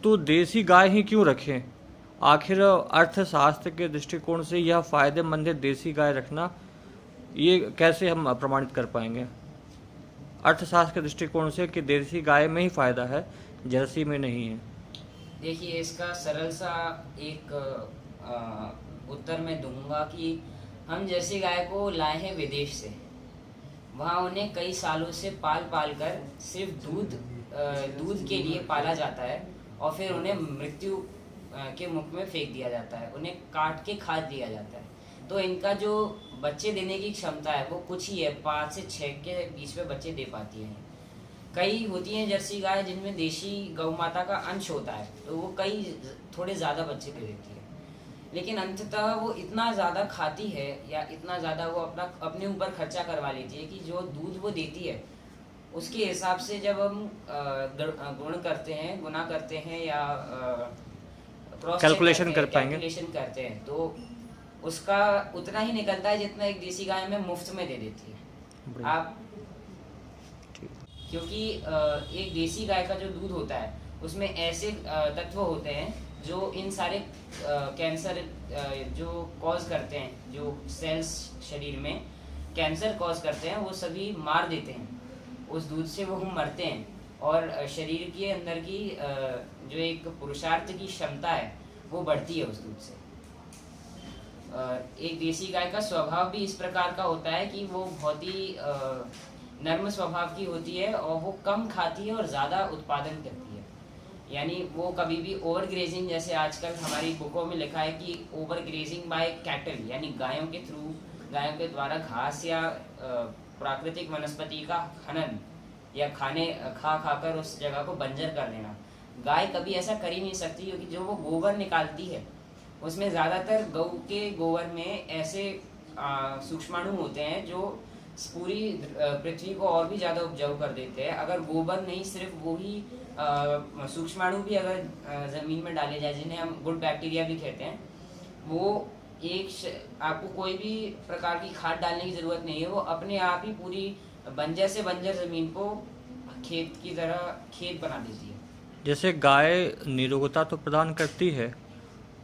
तो देसी गाय ही क्यों रखें? आखिर अर्थशास्त्र के दृष्टिकोण से यह फायदेमंद है देसी गाय रखना, ये कैसे हम प्रमाणित कर पाएंगे अर्थशास्त्र के दृष्टिकोण से कि देसी गाय में ही फायदा है, जर्सी में नहीं है? देखिए, इसका सरल सा एक उत्तर मैं दूंगा कि हम जर्सी गाय को लाए हैं विदेश से। वहाँ उन्हें कई सालों से पाल पाल कर सिर्फ दूध के लिए पाला जाता है और फिर उन्हें मृत्यु के मुख में फेंक दिया जाता है, उन्हें काट के खा दिया जाता है। तो इनका जो बच्चे देने की क्षमता है वो कुछ ही है, 5 से 6 के बीच में बच्चे दे पाती हैं। कई होती हैं जर्सी गाय जिनमें देशी गौ माता का अंश होता है, तो वो कई थोड़े ज़्यादा बच्चे दे देती है, लेकिन अंततः वो इतना ज़्यादा खाती है या इतना ज़्यादा वो अपने ऊपर खर्चा करवा लेती है कि जो दूध वो देती है उसके हिसाब से जब हम गुना करते हैं या कैलकुलेशन कर पाएंगे, कैलकुलेशन करते हैं, तो उसका उतना ही निकलता है जितना एक देसी गाय में मुफ्त में दे देती है आप। क्योंकि एक देसी गाय का जो दूध होता है उसमें ऐसे तत्व होते हैं जो इन सारे कैंसर जो कॉज करते हैं, जो सेल्स शरीर में कैंसर कॉज करते हैं, वो सभी मार देते हैं। उस दूध से वो हम मरते हैं और शरीर के अंदर की जो एक पुरुषार्थ की क्षमता है वो बढ़ती है उस दूध से। एक देसी गाय का स्वभाव भी इस प्रकार का होता है कि वो बहुत ही नर्म स्वभाव की होती है और वो कम खाती है और ज़्यादा उत्पादन करती है। यानी वो कभी भी ओवर ग्रेजिंग, जैसे आजकल हमारी बुकों में लिखा है कि ओवर ग्रेजिंग बाय कैटल, यानी गायों के थ्रू, गायों के द्वारा घास या प्राकृतिक वनस्पति का खनन या खा खाकर उस जगह को बंजर कर देना, गाय कभी ऐसा कर ही नहीं सकती। क्योंकि जो वो गोबर निकालती है उसमें ज़्यादातर गौ के गोबर में ऐसे सूक्ष्माणु होते हैं जो पूरी पृथ्वी को और भी ज़्यादा उपजाऊ कर देते हैं। अगर गोबर नहीं, सिर्फ वो ही सूक्ष्माणु भी अगर ज़मीन में डाले जाए, जिन्हें हम गुड बैक्टीरिया भी कहते हैं, वो आपको कोई भी प्रकार की खाद डालने की ज़रूरत नहीं है, वो अपने आप ही पूरी बंजर से बंजर ज़मीन को खेत की तरह खेत बना देती है। जैसे गाय निरोगता तो प्रदान करती है,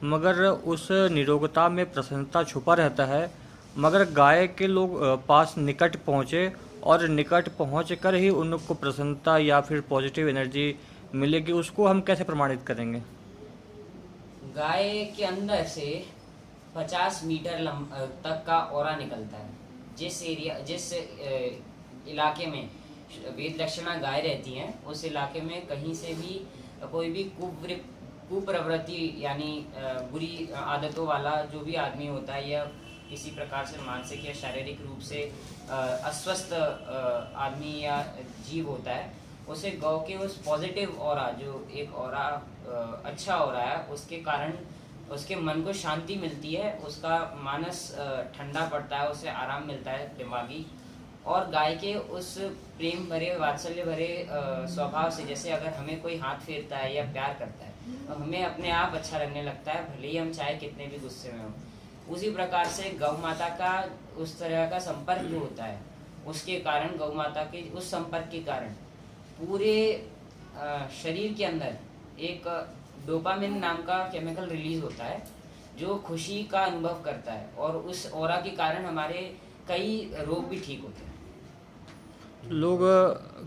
मगर उस निरोगता में प्रसन्नता छुपा रहता है। मगर गाय के लोग पास निकट पहुँचे और निकट पहुँच कर ही उनको प्रसन्नता या फिर पॉजिटिव एनर्जी मिलेगी, उसको हम कैसे प्रमाणित करेंगे? गाय के अंदर से 50 मीटर तक का ऑरा निकलता है। जिस इलाके में वेद लक्षणा गाय रहती हैं, उस इलाके में कहीं से भी कोई भी कुप्रवृत्ति यानी बुरी आदतों वाला जो भी आदमी होता है या किसी प्रकार से मानसिक या शारीरिक रूप से अस्वस्थ आदमी या जीव होता है, उसे गौ के उस पॉजिटिव ऑरा, जो एक ऑरा अच्छा ऑरा है, उसके कारण उसके मन को शांति मिलती है, उसका मानस ठंडा पड़ता है, उसे आराम मिलता है दिमागी। और गाय के उस प्रेम भरे वात्सल्य भरे स्वभाव से, जैसे अगर हमें कोई हाथ फेरता है या प्यार करता है तो हमें अपने आप अच्छा लगने लगता है, भले ही हम चाहे कितने भी गुस्से में हों। उसी प्रकार से गौ माता का उस तरह का संपर्क जो होता है, उसके कारण, गौ माता के उस संपर्क के कारण पूरे शरीर के अंदर एक डोपामिन नाम का केमिकल रिलीज होता है जो खुशी का अनुभव करता है, और उस ऑरा के कारण हमारे कई रोग भी ठीक होते हैं। लोग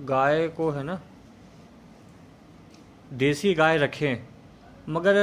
गाय को है ना, देसी गाय रखें, मगर